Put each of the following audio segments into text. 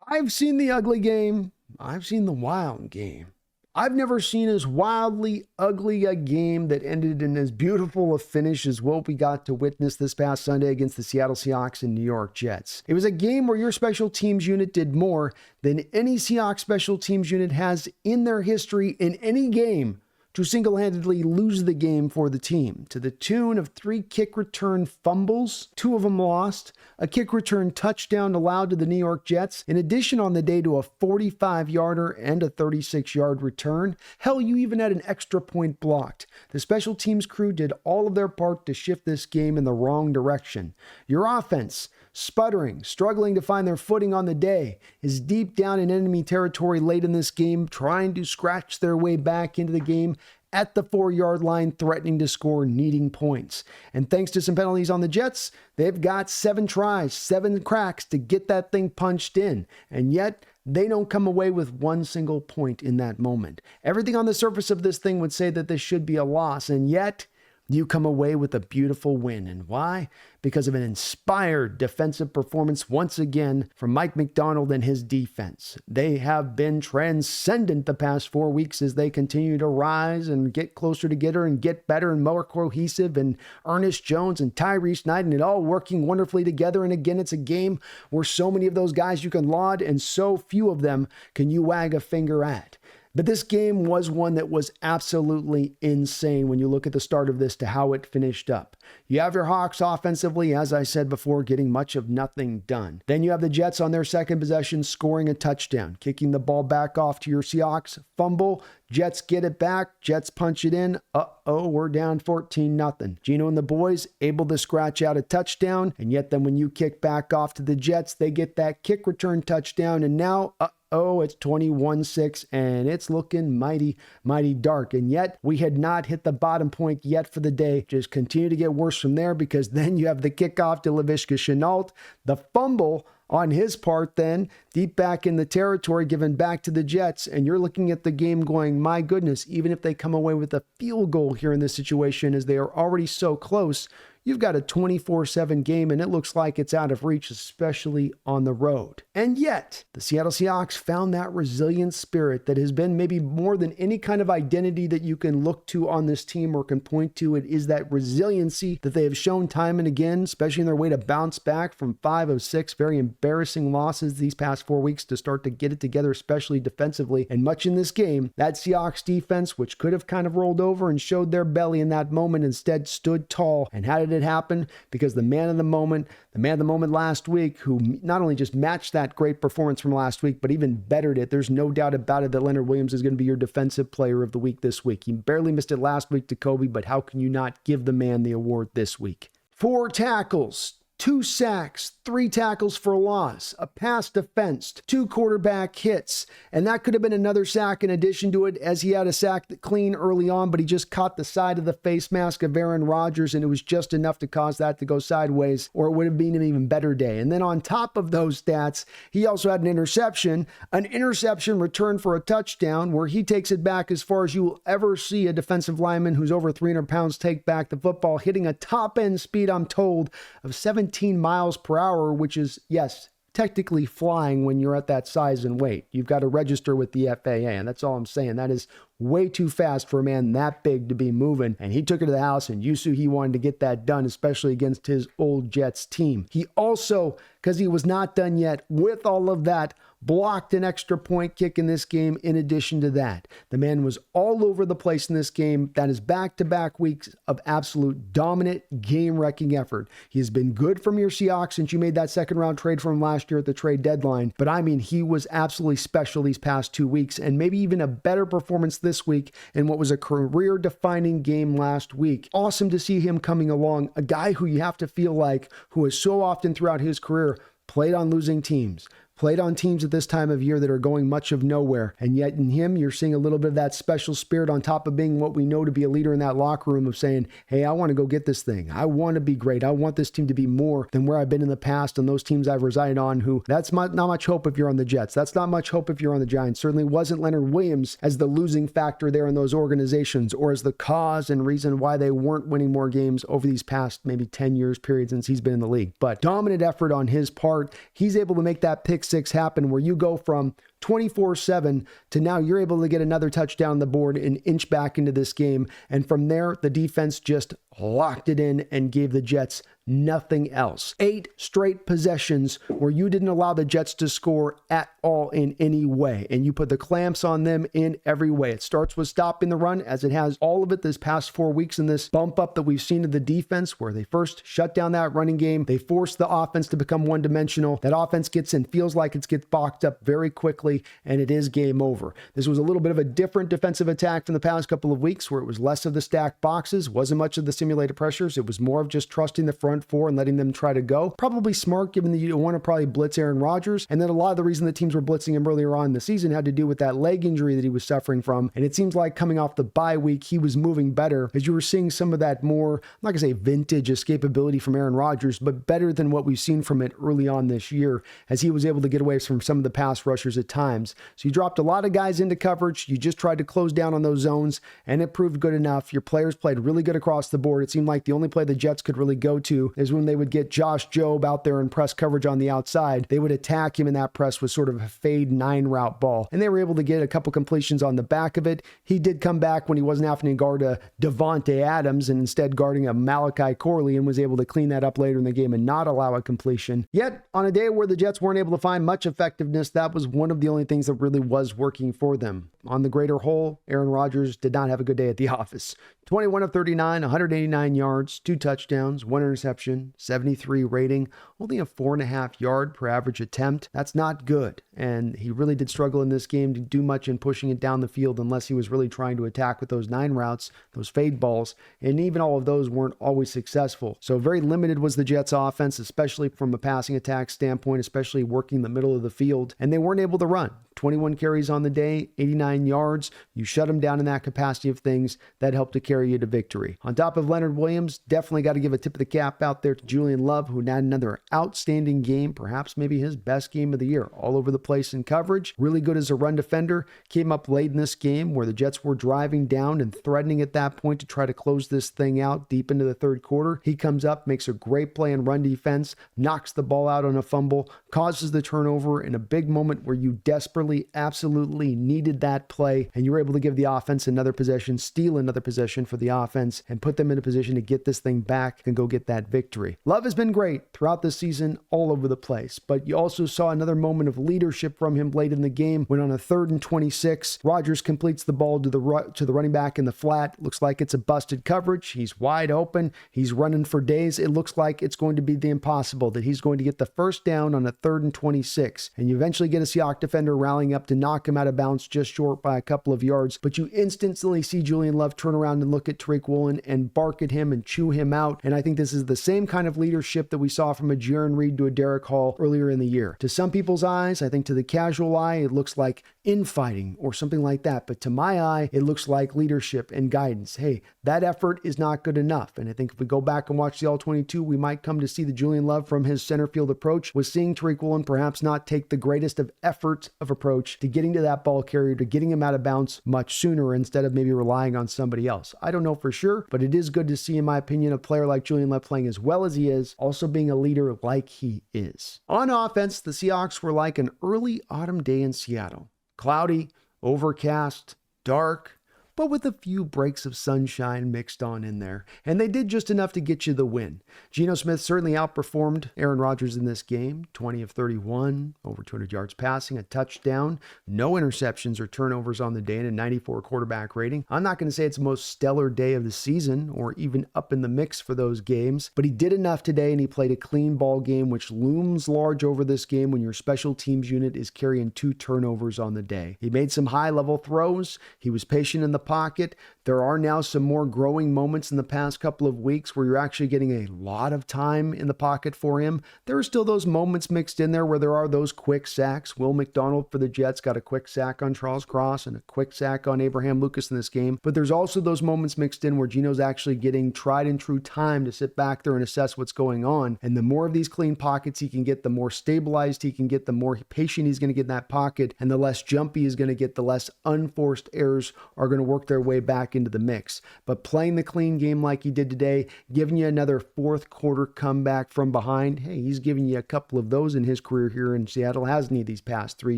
I've seen the ugly game. I've seen the wild game. I've never seen as wildly ugly a game that ended in as beautiful a finish as what we got to witness this past Sunday against the Seattle Seahawks and New York Jets. It was a game where your special teams unit did more than any Seahawks special teams unit has in their history in any game to single-handedly lose the game for the team, to the tune of 3 kick return fumbles, 2 of them lost, a kick return touchdown allowed to the New York Jets, in addition on the day to a 45-yarder and a 36-yard return. Hell, you even had an extra point blocked. The special teams crew did all of their part to shift this game in the wrong direction. Your offense, sputtering, struggling to find their footing on the day, is deep down in enemy territory late in this game, trying to scratch their way back into the game at the 4-yard line, threatening to score, needing points. And thanks to some penalties on the Jets, they've got 7 tries, 7 cracks to get that thing punched in. And yet, they don't come away with one single point in that moment. Everything on the surface of this thing would say that this should be a loss, and yet you come away with a beautiful win. And why? Because of an inspired defensive performance once again from Mike McDonald and his defense. They have been transcendent the past 4 weeks as they continue to rise and get closer together and get better and more cohesive, and Ernest Jones and Tyrese Knight, and it all working wonderfully together. And again, it's a game where so many of those guys you can laud and so few of them can you wag a finger at. But this game was one that was absolutely insane when you look at the start of this to how it finished up. You have your Hawks offensively, as I said before, getting much of nothing done. Then you have the Jets on their second possession scoring a touchdown, kicking the ball back off to your Seahawks, fumble, Jets get it back, Jets punch it in, we're down 14-0. Gino and the boys able to scratch out a touchdown, and yet then when you kick back off to the Jets, they get that kick return touchdown, and now, it's 21-6, and it's looking mighty, mighty dark. And yet, we had not hit the bottom point yet for the day. Just continue to get worse from there, because then you have the kickoff to Laviska Shenault, the fumble on his part then, deep back in the territory, given back to the Jets, and you're looking at the game going, my goodness, even if they come away with a field goal here in this situation, as they are already so close, you've got a 24/7 game, and it looks like it's out of reach, especially on the road. And yet, the Seattle Seahawks found that resilient spirit that has been maybe more than any kind of identity that you can look to on this team or can point to. It is that resiliency that they have shown time and again, especially in their way to bounce back from 5 of 6 very embarrassing losses these past 4 weeks to start to get it together, especially defensively. And much in this game, that Seahawks defense, which could have kind of rolled over and showed their belly in that moment, instead stood tall. And how did it happen? Because the man of the moment last week, who not only just matched that great performance from last week, but even bettered it. There's no doubt about it that Leonard Williams is going to be your defensive player of the week this week. He barely missed it last week to Kobe, but how can you not give the man the award this week? 4 tackles, 2 sacks, 3 tackles for loss, a pass defensed, 2 quarterback hits, and that could have been another sack in addition to it, as he had a sack clean early on, but he just caught the side of the face mask of Aaron Rodgers, and it was just enough to cause that to go sideways, or it would have been an even better day. And then on top of those stats, he also had an interception returned for a touchdown, where he takes it back as far as you will ever see a defensive lineman who's over 300 pounds take back the football, hitting a top-end speed, I'm told, of 17 miles per hour, which is, yes, technically flying when you're at that size and weight. You've got to register with the FAA, and that's all I'm saying. That is way too fast for a man that big to be moving, and he took it to the house, and you see he wanted to get that done, especially against his old Jets team. He also, because he was not done yet with all of that, blocked an extra point kick in this game in addition to that. The man was all over the place in this game. That is back-to-back weeks of absolute dominant game-wrecking effort. He has been good from your Seahawks since you made that second-round trade from him last year at the trade deadline, but I mean, he was absolutely special these past 2 weeks, and maybe even a better performance this week in what was a career-defining game last week. Awesome to see him coming along, a guy who you have to feel like, who has so often throughout his career played on losing teams, played on teams at this time of year that are going much of nowhere. And yet in him, you're seeing a little bit of that special spirit on top of being what we know to be a leader in that locker room of saying, hey, I want to go get this thing. I want to be great. I want this team to be more than where I've been in the past and those teams I've resided on, who that's not much hope if you're on the Jets. That's not much hope if you're on the Giants. Certainly wasn't Leonard Williams as the losing factor there in those organizations, or as the cause and reason why they weren't winning more games over these past maybe 10 years period since he's been in the league. But dominant effort on his part. He's able to make that pick 6 happen where you go from 24-7 to now you're able to get another touchdown on the board and inch back into this game. And from there, the defense just locked it in and gave the Jets nothing else. 8 straight possessions where you didn't allow the Jets to score at all in any way. And you put the clamps on them in every way. It starts with stopping the run, as it has all of it this past 4 weeks in this bump up that we've seen in the defense, where they first shut down that running game. They force the offense to become one-dimensional. That offense gets in, feels like it gets boxed up very quickly, and it is game over. This was a little bit of a different defensive attack from the past couple of weeks, where it was less of the stacked boxes, wasn't much of the simulated pressures. It was more of just trusting the front four and letting them try to go. Probably smart, given that you don't want to probably blitz Aaron Rodgers. And then a lot of the reason that teams were blitzing him earlier on in the season had to do with that leg injury that he was suffering from. And it seems like coming off the bye week, he was moving better, as you were seeing some of that more, I'm not going to say vintage escapability from Aaron Rodgers, but better than what we've seen from it early on this year, as he was able to get away from some of the pass rushers at times. So you dropped a lot of guys into coverage. You just tried to close down on those zones, and it proved good enough. Your players played really good across the board. It seemed like the only play the Jets could really go to is when they would get Josh Jobe out there in press coverage on the outside. They would attack him in that press with sort of a fade 9-route ball, and they were able to get a couple completions on the back of it. He did come back when he wasn't having to guard a Devontae Adams and instead guarding a Malachi Corley, and was able to clean that up later in the game and not allow a completion. Yet, on a day where the Jets weren't able to find much effectiveness, that was one of the only things that really was working for them. On the greater whole, Aaron Rodgers did not have a good day at the office. 21 of 39, 189 yards, 2 touchdowns, 1 interception, 73 rating, only a 4.5 yard per average attempt. That's not good. And he really did struggle in this game to do much in pushing it down the field, unless he was really trying to attack with those 9 routes, those fade balls. And even all of those weren't always successful. So very limited was the Jets offense, especially from a passing attack standpoint, especially working the middle of the field. And they weren't able to run. 21 carries on the day, 89 yards. You shut them down in that capacity of things. That helped to carry you to victory. On top of Leonard Williams, definitely got to give a tip of the cap out there to Julian Love, who had another outstanding game, perhaps maybe his best game of the year. All over the place in coverage. Really good as a run defender. Came up late in this game where the Jets were driving down and threatening at that point to try to close this thing out deep into the third quarter. He comes up, makes a great play in run defense, knocks the ball out on a fumble, causes the turnover in a big moment where you desperately, absolutely needed that play, and you were able to give the offense another possession, steal another possession for the offense, and put them in a position to get this thing back and go get that victory. Love has been great throughout the season, all over the place, but you also saw another moment of leadership from him late in the game when on a 3rd and 26, Rodgers completes the ball to the running back in the flat. Looks like it's a busted coverage. He's wide open. He's running for days. It looks like it's going to be the impossible, that he's going to get the first down on a 3rd and 26, and you eventually get a Seahawks defender rallying up to knock him out of bounds just short by a couple of yards, but you instantly see Julian Love turn around and look at Tariq Woolen and bark at him and chew him out. And I think this is the same kind of leadership that we saw from a Jaron Reed to a Derek Hall earlier in the year. To some people's eyes, I think to the casual eye, it looks like infighting or something like that. But to my eye, it looks like leadership and guidance. Hey, that effort is not good enough. And I think if we go back and watch the All-22, we might come to see the Julian Love from his center field approach was seeing Tariq Woolen perhaps not take the greatest of efforts of approach to getting to that ball carrier, to getting him out of bounds much sooner instead of maybe relying on somebody else. I don't know for sure, but it is good to see, in my opinion, a player like Julian Love playing as well as he is, also being a leader like he is. On offense, the Seahawks were like an early autumn day in Seattle. Cloudy, overcast, dark, but with a few breaks of sunshine mixed on in there. And they did just enough to get you the win. Geno Smith certainly outperformed Aaron Rodgers in this game. 20 of 31, over 200 yards passing, a touchdown, no interceptions or turnovers on the day, and a 94 quarterback rating. I'm not going to say it's the most stellar day of the season or even up in the mix for those games, but he did enough today, and he played a clean ball game, which looms large over this game when your special teams unit is carrying 2 turnovers on the day. He made some high-level throws. He was patient in the pocket. There are now some more growing moments in the past couple of weeks where you're actually getting a lot of time in the pocket for him. There are still those moments mixed in there where there are those quick sacks. Will McDonald for the Jets got a quick sack on Charles Cross and a quick sack on Abraham Lucas in this game. But there's also those moments mixed in where Geno's actually getting tried and true time to sit back there and assess what's going on. And the more of these clean pockets he can get, the more stabilized he can get, the more patient he's going to get in that pocket, and the less jumpy he's going to get, the less unforced errors are going to work their way back into the mix. But playing the clean game like he did today, giving you another fourth quarter comeback from behind, hey, he's giving you a couple of those in his career here in Seattle, hasn't he, these past 3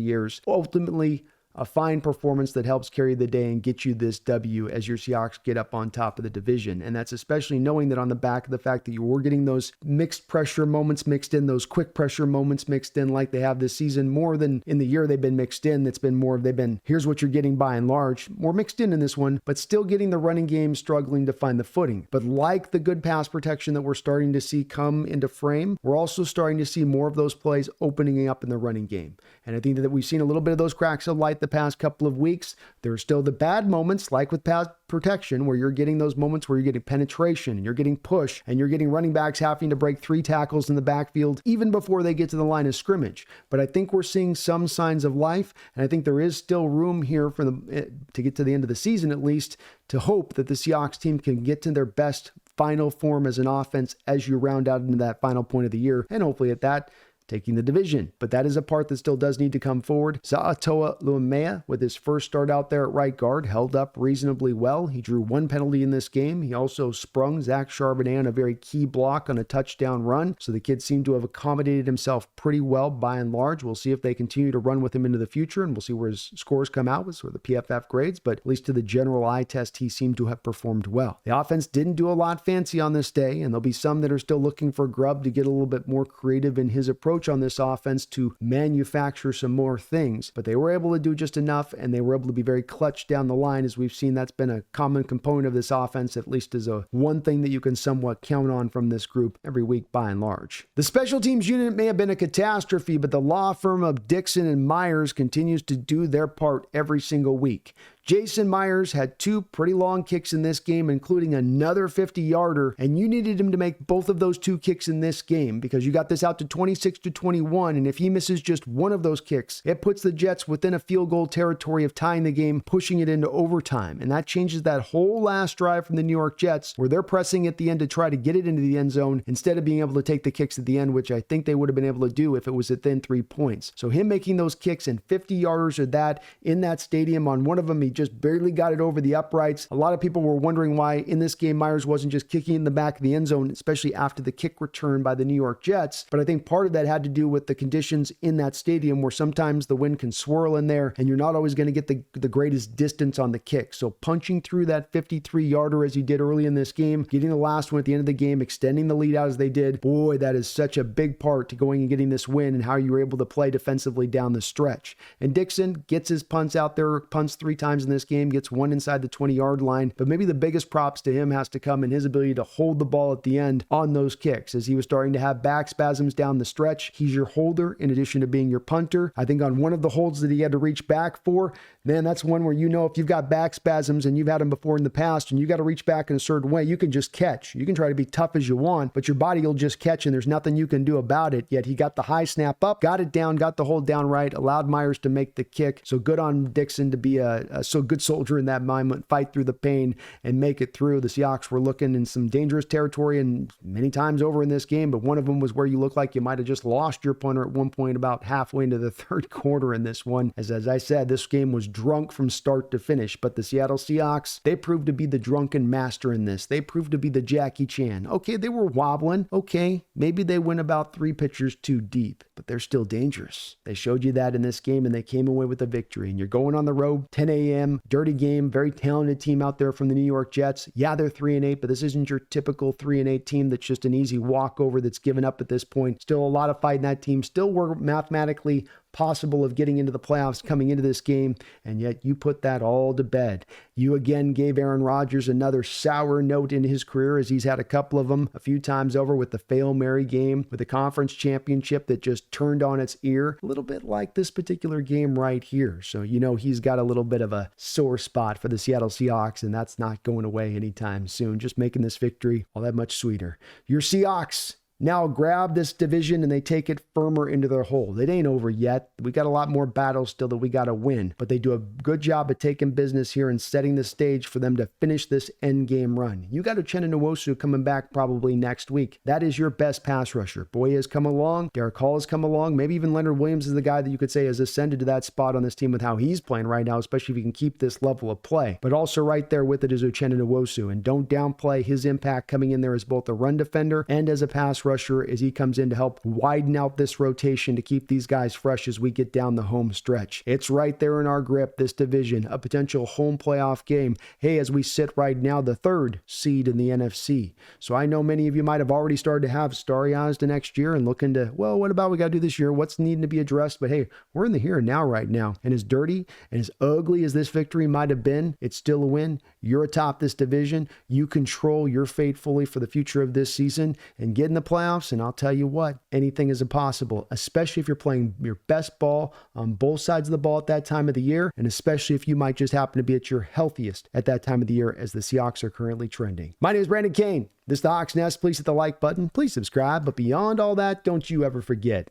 years? Ultimately, a fine performance that helps carry the day and get you this W as your Seahawks get up on top of the division. And that's especially knowing that on the back of the fact that you were getting those mixed pressure moments mixed in, those quick pressure moments mixed in like they have this season, more than in the year they've been mixed in. It's been more of here's what you're getting by and large, more mixed in this one, but still getting the running game struggling to find the footing. But like the good pass protection that we're starting to see come into frame, we're also starting to see more of those plays opening up in the running game. And I think that we've seen a little bit of those cracks of light the past couple of weeks. There are still the bad moments, like with pass protection, where you're getting those moments where you're getting penetration and you're getting push and you're getting running backs having to break 3 tackles in the backfield even before they get to the line of scrimmage. But I think we're seeing some signs of life, and I think there is still room here for them to get to the end of the season, at least, to hope that the Seahawks team can get to their best final form as an offense as you round out into that final point of the year, and hopefully at that, taking the division. But that is a part that still does need to come forward. Sa'atoa Luamea, with his first start out there at right guard, held up reasonably well. He drew 1 penalty in this game. He also sprung Zach Charbonnet on a very key block on a touchdown run. So the kid seemed to have accommodated himself pretty well by and large. We'll see if they continue to run with him into the future, and we'll see where his scores come out with sort of the PFF grades. But at least to the general eye test, he seemed to have performed well. The offense didn't do a lot fancy on this day, and there'll be some that are still looking for Grubb to get a little bit more creative in his approach on this offense to manufacture some more things, but they were able to do just enough, and they were able to be very clutch down the line. As we've seen, that's been a common component of this offense, at least as a one thing that you can somewhat count on from this group every week by and large. The special teams unit may have been a catastrophe, but the law firm of Dixon and Myers continues to do their part every single week. Jason Myers had 2 pretty long kicks in this game, including another 50-yarder, and you needed him to make both of those 2 kicks in this game because you got this out to 26-21, and if he misses just one of those kicks, it puts the Jets within a field goal territory of tying the game, pushing it into overtime, and that changes that whole last drive from the New York Jets, where they're pressing at the end to try to get it into the end zone instead of being able to take the kicks at the end, which I think they would have been able to do if it was within 3 points. So him making those kicks and 50-yarders or that in that stadium, on one of them, he just barely got it over the uprights. A lot of people were wondering why in this game Myers wasn't just kicking in the back of the end zone, especially after the kick return by the New York Jets. But I think part of that had to do with the conditions in that stadium, where sometimes the wind can swirl in there and you're not always going to get the greatest distance on the kick. So punching through that 53-yarder as he did early in this game, getting the last one at the end of the game, extending the lead out as they did, boy, that is such a big part to going and getting this win and how you were able to play defensively down the stretch. And Dixon gets his punts out there, punts 3 times in this game, gets 1 inside the 20-yard line, but maybe the biggest props to him has to come in his ability to hold the ball at the end on those kicks. As he was starting to have back spasms down the stretch, he's your holder in addition to being your punter. I think on one of the holds that he had to reach back for, man, that's one where, you know, if you've got back spasms and you've had them before in the past and you got to reach back in a certain way, you can just catch. You can try to be tough as you want, but your body will just catch and there's nothing you can do about it. Yet he got the high snap up, got it down, got the hold down right, allowed Myers to make the kick. So good on Dixon to be a so good soldier in that moment, fight through the pain and make it through. The Seahawks were looking in some dangerous territory and many times over in this game, but one of them was where you looked like you might have just lost your punter at one point about halfway into the 3rd quarter in this one. As I said, this game was drunk from start to finish, but the Seattle Seahawks, they proved to be the drunken master in this. They proved to be the Jackie Chan. Okay, they were wobbling. Okay, maybe they went about 3 pitchers too deep, but they're still dangerous. They showed you that in this game and they came away with a victory. And you're going on the road, 10 a.m., dirty game, very talented team out there from the New York Jets. Yeah, they're 3-8, but this isn't your typical 3-8 team that's just an easy walkover that's given up at this point. Still a lot of fight in that team. Still were mathematically possible of getting into the playoffs coming into this game, and yet you put that all to bed. You again gave Aaron Rodgers another sour note in his career, as he's had a couple of them a few times over, with the Fail Mary game, with the conference championship that just turned on its ear, a little bit like this particular game right here. So you know he's got a little bit of a sore spot for the Seattle Seahawks, and that's not going away anytime soon, just making this victory all that much sweeter. Your Seahawks, now grab this division and they take it firmer into their hold. It ain't over yet. We got a lot more battles still that we got to win, but they do a good job of taking business here and setting the stage for them to finish this end game run. You got Uchenna Nwosu coming back probably next week. That is your best pass rusher. Boye has come along. Derek Hall has come along. Maybe even Leonard Williams is the guy that you could say has ascended to that spot on this team with how he's playing right now, especially if he can keep this level of play. But also right there with it is Uchenna Nwosu, and don't downplay his impact coming in there as both a run defender and as a pass rusher as he comes in to help widen out this rotation to keep these guys fresh as we get down the home stretch. It's right there in our grip, this division, a potential home playoff game. Hey, as we sit right now, the 3rd seed in the NFC. So I know many of you might have already started to have starry eyes to next year and look into, well, what about we got to do this year? What's needing to be addressed? But hey, we're in the here and now right now. And as dirty and as ugly as this victory might have been, it's still a win. You're atop this division. You control your fate fully for the future of this season and get in the playoffs. And I'll tell you what, anything is impossible, especially if you're playing your best ball on both sides of the ball at that time of the year. And especially if you might just happen to be at your healthiest at that time of the year as the Seahawks are currently trending. My name is Brandon Kane. This is the Hawks Nest. Please hit the like button. Please subscribe. But beyond all that, don't you ever forget,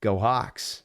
go Hawks.